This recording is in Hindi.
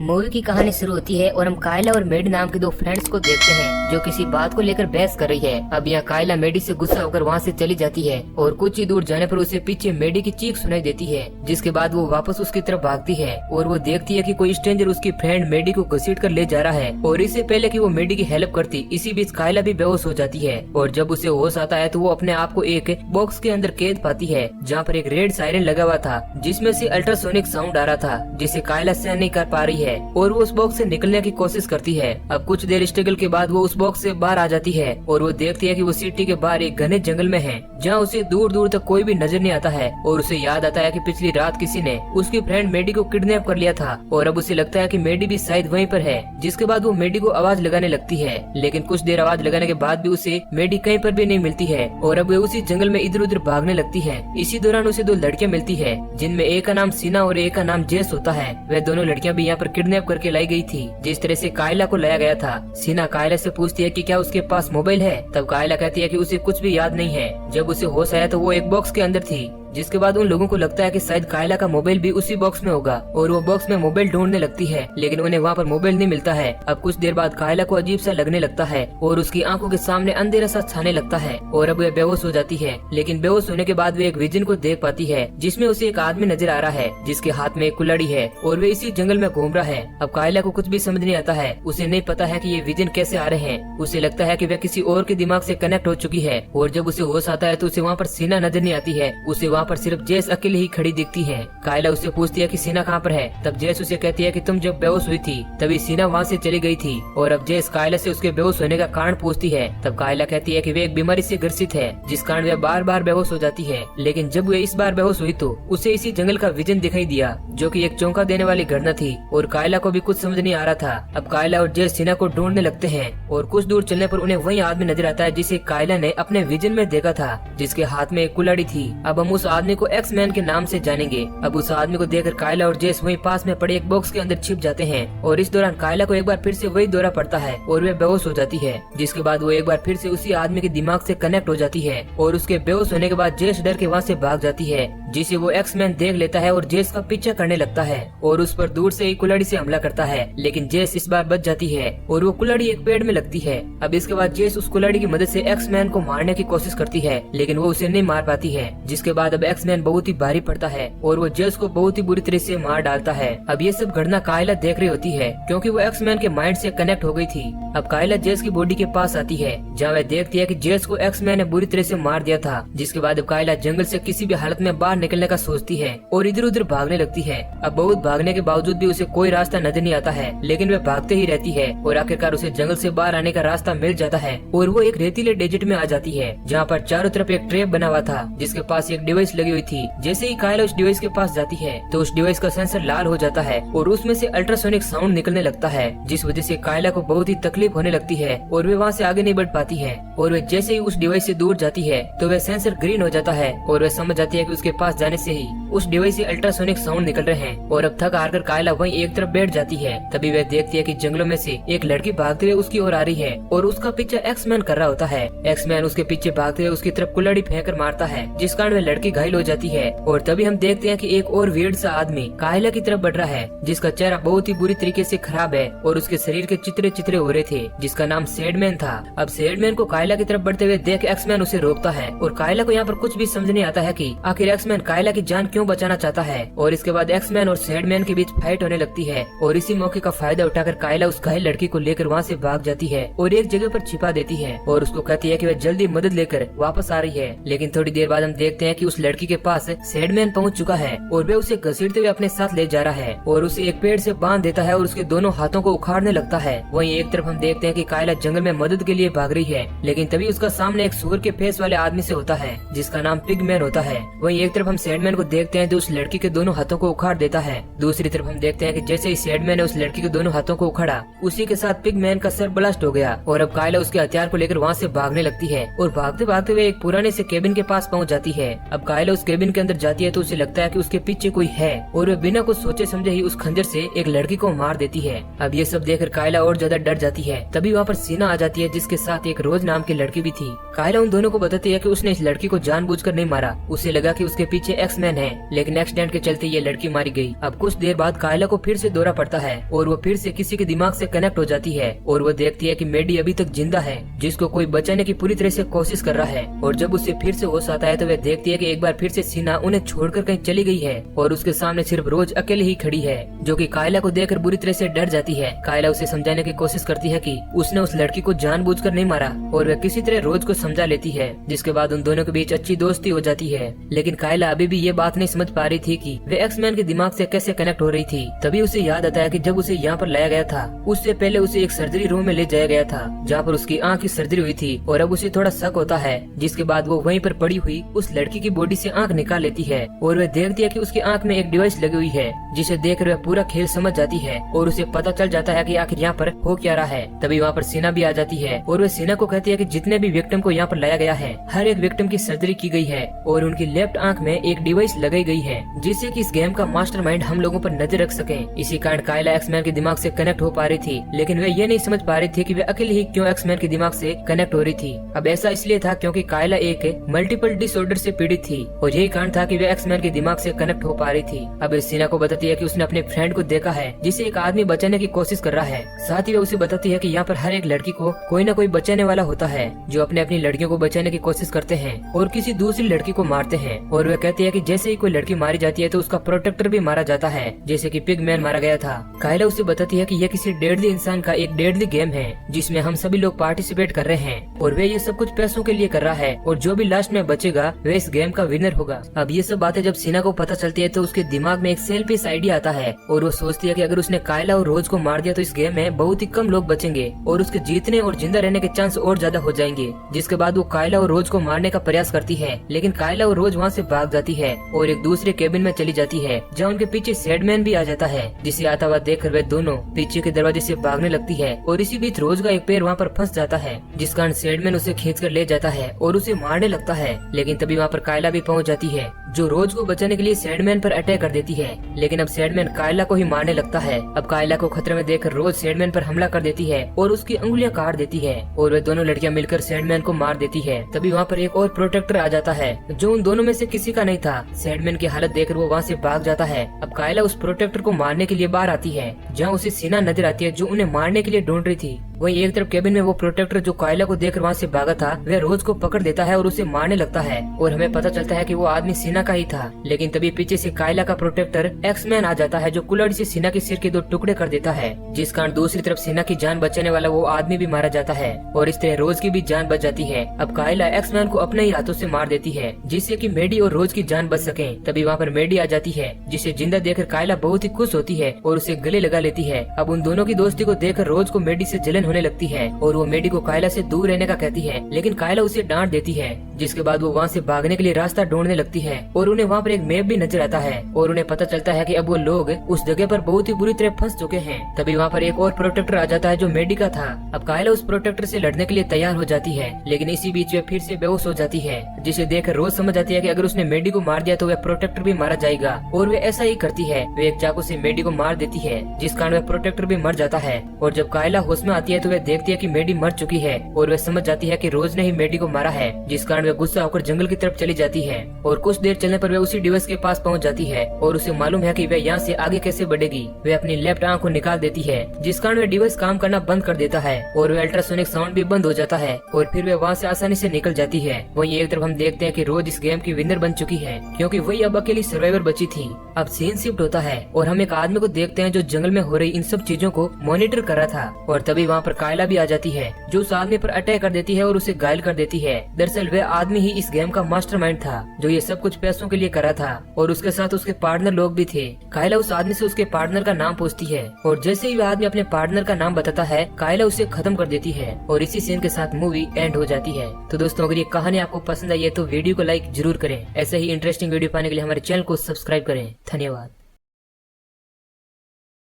मूवी की कहानी शुरू होती है और हम कायला और मेडी नाम के दो फ्रेंड्स को देखते हैं जो किसी बात को लेकर बहस कर रही है। अब यहाँ कायला मेडी से गुस्सा होकर वहाँ से चली जाती है और कुछ ही दूर जाने पर उसे पीछे मेडी की चीख सुनाई देती है, जिसके बाद वो वापस उसकी तरफ भागती है और वो देखती है कि कोई स्ट्रेंजर उसकी फ्रेंड मेडी को घसीट कर ले जा रहा है। और इससे पहले कि वो मेडी की हेल्प करती, इसी बीच कायला भी बेहोश हो जाती है और जब उसे होश आता है तो वो अपने आप को एक बॉक्स के अंदर कैद पाती है जहाँ पर एक रेड सायरन लगा हुआ था जिसमें से अल्ट्रासोनिक साउंड आ रहा था, जिसे कायला सहन नहीं कर पा रही है और वो उस बॉक्स से निकलने की कोशिश करती है। अब कुछ देर स्ट्रगल के बाद वो उस बॉक्स से बाहर आ जाती है और वो देखती है कि वो सिटी के बाहर एक घने जंगल में है जहाँ उसे दूर दूर तक कोई भी नजर नहीं आता है। और उसे याद आता है कि पिछली रात किसी ने उसकी फ्रेंड मेडी को किडनैप कर लिया था और अब उसे लगता है कि मेडी भी शायद वहीं पर है। जिसके बाद वो मेडी को आवाज लगाने लगती है, लेकिन कुछ देर आवाज लगाने के बाद भी उसे मेडी कहीं पर भी नहीं मिलती है और अब वे उसी जंगल में इधर उधर भागने लगती है। इसी दौरान उसे दो लड़कियां मिलती है जिनमें एक का नाम सीना और एक का नाम जेस होता है। वह दोनों लड़कियां भी यहाँ पर किडनैप करके लाई गई थी जिस तरह से कायला को लाया गया था। सीना कायला से पूछती है कि क्या उसके पास मोबाइल है, तब कायला कहती है कि उसे कुछ भी याद नहीं है। जब उसे होश आया तो वो एक बॉक्स के अंदर थी, जिसके बाद उन लोगों को लगता है कि शायद कायला का मोबाइल भी उसी बॉक्स में होगा और वो बॉक्स में मोबाइल ढूंढने लगती है, लेकिन उन्हें वहाँ पर मोबाइल नहीं मिलता है। अब कुछ देर बाद कायला को अजीब सा लगने लगता है और उसकी आंखों के सामने अंधेरा सा छाने लगता है और अब वह बेहोश हो जाती है। लेकिन बेहोश होने के बाद वे एक विजन को देख पाती है जिसमें उसे एक आदमी नजर आ रहा है जिसके हाथ में एक कुल्हाड़ी है और वे इसी जंगल में घूम रहा है। अब कायला को कुछ भी समझ नहीं आता है, उसे नहीं पता है कि ये विजन कैसे आ रहे हैं। उसे लगता है कि वह किसी और के दिमाग से कनेक्ट हो चुकी है और जब उसे होश आता है तो उसे वहाँ पर सीना नजर नहीं आती है, उसे वहाँ पर सिर्फ जेस अकेले ही खड़ी दिखती है। कायला उससे पूछती है कि सीना कहाँ पर है, तब जेस उसे कहती है कि तुम जब बेहोश हुई थी तभी सीना वहाँ से चली गई थी। और अब जेस कायला से उसके बेहोश होने का कारण पूछती है, तब कायला कहती है कि वे एक बीमारी से ग्रसित है जिस कारण वह बार बार बेहोश हो जाती है। लेकिन जब वे इस बार बेहोश हुई तो उसे इसी जंगल का विजन दिखाई दिया जो कि एक चौंका देने वाली घटना थी और कायला को भी कुछ समझ नहीं आ रहा था। अब कायला और जेस सीना को ढूंढने लगते हैं और कुछ दूर चलने पर उन्हें वही आदमी नजर आता है जिसे कायला ने अपने विजन में देखा था, जिसके हाथ में एक कुल्हाड़ी थी। अब हम उस आदमी को एक्स मैन के नाम से जानेंगे। अब उस आदमी को देखकर कायला और जेस वहीं पास में पड़े एक बॉक्स के अंदर छिप जाते हैं और इस दौरान कायला को एक बार फिर से वही दौरा पड़ता है और वे बेहोश हो जाती है, जिसके बाद वो एक बार फिर से उसी आदमी के दिमाग से कनेक्ट हो जाती है और उसके बेहोश होने के बाद जेस डर के वहाँ से भाग जाती है, जिसे वो एक्स मैन देख लेता है और जेस का पीछा करने लगता है और उस पर दूर से ही कुल्हाड़ी से हमला करता है। लेकिन जेस इस बार बच जाती है और वो कुल्हाड़ी एक पेड़ में लगती है। अब इसके बाद जेस उस कुल्हाड़ी की मदद से एक्स मैन को मारने की कोशिश करती है, लेकिन वो उसे नहीं मार पाती है, जिसके बाद अब एक्स मैन बहुत ही भारी पड़ता है और वो जेस को बहुत ही बुरी तरह से मार डालता है। अब ये सब घटना कायला देख रही होती है क्योंकि वो एक्स मैन के माइंड से कनेक्ट हो गई थी। अब कायला जेस की बॉडी के पास आती है जहाँ वह देखती है कि जेस को एक्स मैन ने बुरी तरह से मार दिया था, जिसके बाद अब कायला जंगल से किसी भी हालत में बाहर निकलने का सोचती है और इधर उधर भागने लगती है। अब बहुत भागने के बावजूद भी उसे कोई रास्ता नजर नहीं आता है, लेकिन वह भागते ही रहती है और आखिरकार उसे जंगल से बाहर आने का रास्ता मिल जाता है और वो एक रेतीले डेजर्ट में आ जाती है जहाँ पर चारों तरफ एक ट्रैप बना हुआ था जिसके पास एक डिवाइस लगी हुई थी। जैसे ही कायला उस डिवाइस के पास जाती है तो उस डिवाइस का सेंसर लाल हो जाता है और उसमें से अल्ट्रासोनिक साउंड निकलने लगता है, जिस वजह से कायला को बहुत ही तकलीफ होने लगती है और वे वहाँ से आगे नहीं बढ़ पाती है। और वे जैसे ही उस डिवाइस से दूर जाती है तो वह सेंसर ग्रीन हो जाता है और वह समझ जाती है कि उसके पास जाने से ही उस डिवाइस से अल्ट्रासोनिक साउंड निकल रहे हैं। और अब थक हार कर कायला वहीं एक तरफ बैठ जाती है। तभी वह देखती है कि जंगलों में से एक लड़की भागते हुए उसकी ओर आ रही है और उसका पीछा एक्स मैन कर रहा होता है। एक्स मैन उसके पीछे भागते हुए उसकी तरफ कुल्हाड़ी फेंक कर मारता है, जिस कारण वह लड़की घायल हो जाती है। और तभी हम देखते हैं कि एक और वियर्ड सा आदमी कायला की तरफ बढ़ रहा है जिसका चेहरा बहुत ही बुरी तरीके से खराब है और उसके शरीर के चित्रे चित्रे हो रहे थे, जिसका नाम सैडमैन था। अब सैडमैन को कायला की तरफ बढ़ते हुए देख एक्स मैन उसे रोकता है और कायला को यहाँ पर कुछ भी समझ नहीं आता है कि आखिर एक्स मैन कायला की जान क्यों बचाना चाहता है। और इसके बाद एक्स मैन और सैडमैन के बीच फाइट होने लगती है और इसी मौके का फायदा उठाकर कायला उस घायल लड़की को लेकर वहाँ से भाग जाती है और एक जगह पर छिपा देती है और उसको कहती है कि वह जल्दी मदद लेकर वापस आ रही है। लेकिन थोड़ी देर बाद हम देखते हैं कि उस लड़की के पास सैडमैन पहुँच चुका है और वह उसे घसीटते हुए अपने साथ ले जा रहा है और उसे एक पेड़ से बांध देता है और उसके दोनों हाथों को उखाड़ने लगता है। वहीं एक तरफ हम देखते हैं कि कायला जंगल में मदद के लिए भाग रही है, लेकिन तभी उसका सामने एक सूअर के फेस वाले आदमी से होता है जिसका नाम पिगमैन होता है। वहीं एक तरफ हम सैडमैन को देखते हैं जो उस लड़की के दोनों हाथों को उखाड़ देता है। दूसरी तरफ हम देखते हैं कि जैसे ही सैडमैन ने उस लड़की के दोनों हाथों को उखाड़ा, उसी के साथ पिगमैन का सर ब्लास्ट हो गया और अब कायला उसके हथियार को लेकर वहाँ से भागने लगती है और भागते भागते हुए एक पुराने से केबिन के पास पहुँच जाती है। अब कायला उस केबिन के अंदर जाती है तो उसे लगता है कि उसके पीछे कोई है और वह बिना कुछ सोचे समझे ही उस खंजर से एक लड़की को मार देती है। अब ये सब देखकर कायला और ज्यादा डर जाती है। तभी वहाँ पर सीना आ जाती है जिसके साथ एक रोज नाम की लड़की भी थी। कायला उन दोनों को बताती है कि उसने इस लड़की को जानबूझकर नहीं मारा, उसे लगा कि उसके पीछे एक्समैन है, लेकिन एक्सीडेंट के चलते ये लड़की मारी गई। अब कुछ देर बाद कायला को फिर से दौरा पड़ता है और वो फिर से किसी के दिमाग से कनेक्ट हो जाती है और वो देखती है कि मेडी अभी तक जिंदा है, जिसको कोई बचाने की पूरी तरह से कोशिश कर रहा है। और जब उसे फिर से होश आता है तो वह देखती है कि एक बार फिर से सीना उन्हें छोड़कर कहीं चली गई है और उसके सामने सिर्फ रोज अकेले ही खड़ी है, जो कि कायला को देखकर बुरी तरह से डर जाती है। कायला उसे समझाने की कोशिश करती है कि उसने उस लड़की को जानबूझकर नहीं मारा और वह किसी तरह रोज को समझा लेती है, जिसके बाद उन दोनों के बीच अच्छी दोस्ती हो जाती है। लेकिन कायला अभी भी ये बात नहीं समझ पा रही थी कि वे एक्समैन के दिमाग से कैसे कनेक्ट हो रही थी। तभी उसे याद आता है कि जब उसे यहाँ पर लाया गया था उससे पहले उसे एक सर्जरी रूम में ले जाया गया था, जहाँ पर उसकी आँख की सर्जरी हुई थी और अब उसे थोड़ा शक होता है, जिसके बाद वो वहीं पर पड़ी हुई उस लड़की की बॉडी से आँख निकाल लेती है और वह देखती है कि उसकी आँख में एक डिवाइस लगी हुई है, जिसे देखकर वह पूरा खेल समझ जाती है और उसे पता चल जाता है कि आखिर यहाँ पर हो क्या रहा है। तभी वहाँ पर सीना भी आ जाती है और वह सीना को कहती है कि जितने भी विक्टिम को यहाँ पर लाया गया है हर एक विक्टिम की सर्जरी की गई है और उनकी लेफ्ट आंख में एक डिवाइस लगाई गई है, जिससे कि इस गेम का मास्टरमाइंड हम लोगों पर नजर रख सके। इसी कारण कायला एक्समैन के दिमाग से कनेक्ट हो पा रही थी, लेकिन वह ये नहीं समझ पा रही थी कि वह अकेले ही क्यों एक्समैन के दिमाग से कनेक्ट हो रही थी। अब ऐसा इसलिए था क्योंकि कायला एक मल्टीपल डिसऑर्डर से पीड़ित थी और यही कारण था कि वह एक्समैन के दिमाग से कनेक्ट हो पा रही थी। अब सीना को बताती है कि उसने अपने फ्रेंड को देखा है जिसे एक आदमी बचाने की कोशिश कर रहा है। साथ ही वह उसे बताती है कि यहाँ पर हर एक लड़की को कोई न कोई बचाने वाला होता है जो अपने अपनी लड़कियों को बचाने की कोशिश करते हैं और किसी दूसरी लड़की को मारते हैं। और वह कहती है कि जैसे ही कोई लड़की मारी जाती है तो उसका प्रोटेक्टर भी मारा जाता है, जैसे कि पिगमैन मारा गया था। कायला उसे बताती है कि यह किसी डेडली इंसान का एक डेडली गेम है जिसमें हम सभी लोग पार्टिसिपेट कर रहे हैं और वे ये सब कुछ पैसों के लिए कर रहा है और जो भी लास्ट में बचेगा वह इस गेम का विनर होगा। अब ये सब बातें जब सीना को पता चलती है तो उसके दिमाग में एक सेल्फिश आइडिया आता है और वो सोचती है कि अगर उसने कायला और रोज को मार दिया तो इस गेम में बहुत ही कम लोग बचेंगे और उसके जीतने और जिंदा रहने के चांस और ज्यादा हो जाएंगे। जिसके बाद वो कायला और रोज को मारने का प्रयास करती है, लेकिन कायला और रोज वहाँ से भाग जाती है और एक दूसरे केबिन में चली जाती है, जहाँ उनके पीछे सैडमैन भी आ जाता है, जिसे आता हुआ देखकर वे दोनों पीछे के दरवाजे से भागने लगती है और इसी बीच रोज का एक पैर वहाँ पर फंस जाता है, जिस कारण सैडमैन उसे खींचकर ले जाता है और उसे मारने लगता है। लेकिन तभी वहाँ पर कायला भी पहुँच जाती है जो रोज को बचाने के लिए सैडमैन पर अटैक कर देती है, लेकिन अब सैडमैन कायला को ही मारने लगता है। अब कायला को खतरे में देखकर रोज सैडमैन पर हमला कर देती है और उसकी उंगलियां काट देती है और वे दोनों लड़कियां मिलकर सैडमैन को मार देती है। तभी वहाँ पर एक और प्रोटेक्टर आ जाता है जो उन दोनों में से किसी का नहीं था। सैडमैन की हालत देखकर वो वहाँ से भाग जाता है। अब कायला उस प्रोटेक्टर को मारने के लिए बाहर आती है, जहाँ उसे सीना नजर आती है जो उन्हें मारने के लिए ढूंढ रही थी। वहीं एक तरफ केबिन में वो प्रोटेक्टर जो कायला को देखकर वहाँ से भागा था वह रोज को पकड़ देता है और उसे मारने लगता है और हमें पता चलता है कि वो आदमी सीना का ही था। लेकिन तभी पीछे से कायला का प्रोटेक्टर एक्समैन आ जाता है जो कुल्हाड़ी से सीना के सिर के 2 टुकड़े कर देता है, जिस कारण दूसरी तरफ सीना की जान बचाने वाला वो आदमी भी मारा जाता है और इस तरह रोज की भी जान बच जाती है। अब कायला एक्समैन को अपने ही हाथों से मार देती है जिससे कि मेडी और रोज की जान बच सके। तभी वहाँ पर मेडी आ जाती है जिसे जिंदा देखकर कायला बहुत ही खुश होती है और उसे गले लगा लेती है। अब उन दोनों की दोस्ती को देखकर रोज को मेडी से जलन होने लगती है और वो मेडी को कायला से दूर रहने का कहती है, लेकिन कायला उसे डांट देती है, जिसके बाद वो वहाँ से भागने के लिए रास्ता ढूंढने लगती है और उन्हें वहाँ पर एक मैप भी नजर आता है और उन्हें पता चलता है कि अब वो लोग उस जगह पर बहुत ही बुरी तरह फंस चुके हैं। तभी वहाँ पर एक और प्रोटेक्टर आ जाता है जो मेडी का था। अब कायला उस प्रोटेक्टर से लड़ने के लिए तैयार हो जाती है, लेकिन इसी बीच वे फिर से बेहोश हो जाती है, जिसे देखकर रोज समझ आती है कि अगर उसने मेडी को मार दिया तो वह प्रोटेक्टर भी मारा जाएगा और वे ऐसा ही करती है। वे एक चाकू से मेडी को मार देती है जिस कारण वह प्रोटेक्टर भी मर जाता है और जब कायला होश में आती है तो वह देखती है कि मेडी मर चुकी है और वह समझ जाती है कि रोज ने ही मेडी को मारा है, जिस कारण वह गुस्सा होकर जंगल की तरफ चली जाती है और कुछ देर चलने पर वह उसी डिवाइस के पास पहुंच जाती है और उसे मालूम है कि वह यहाँ से आगे कैसे बढ़ेगी। वह अपनी लेफ्ट आंख को निकाल देती है जिस कारण वह डिवाइस काम करना बंद कर देता है और वह अल्ट्रासोनिक साउंड भी बंद हो जाता है और फिर वह वहाँ से आसानी से निकल जाती है। वहीं एक तरफ हम देखते हैं कि रोज इस गेम की विनर बन चुकी है क्योंकि वही अब अकेली सर्वाइवर बची थी। अब सीन शिफ्ट होता है और हम एक आदमी को देखते हैं जो जंगल में हो रही इन सब चीजों को मॉनिटर कर रहा था और तभी वहाँ पर कायला भी आ जाती है जो उस आदमी पर अटैक कर देती है और उसे घायल कर देती है। दरअसल वह आदमी ही इस गेम का मास्टरमाइंड था जो ये सब कुछ पैसों के लिए कर रहा था और उसके साथ उसके पार्टनर लोग भी थे। कायला उस आदमी से उसके पार्टनर का नाम पूछती है और जैसे ही वह आदमी अपने पार्टनर का नाम बताता है कायला उसे खत्म कर देती है और इसी सीन के साथ मूवी एंड हो जाती है। तो दोस्तों अगर ये कहानी आपको पसंद आई है तो वीडियो को लाइक जरूर करें। ऐसे ही इंटरेस्टिंग वीडियो पाने के लिए हमारे चैनल को सब्सक्राइब करें। धन्यवाद।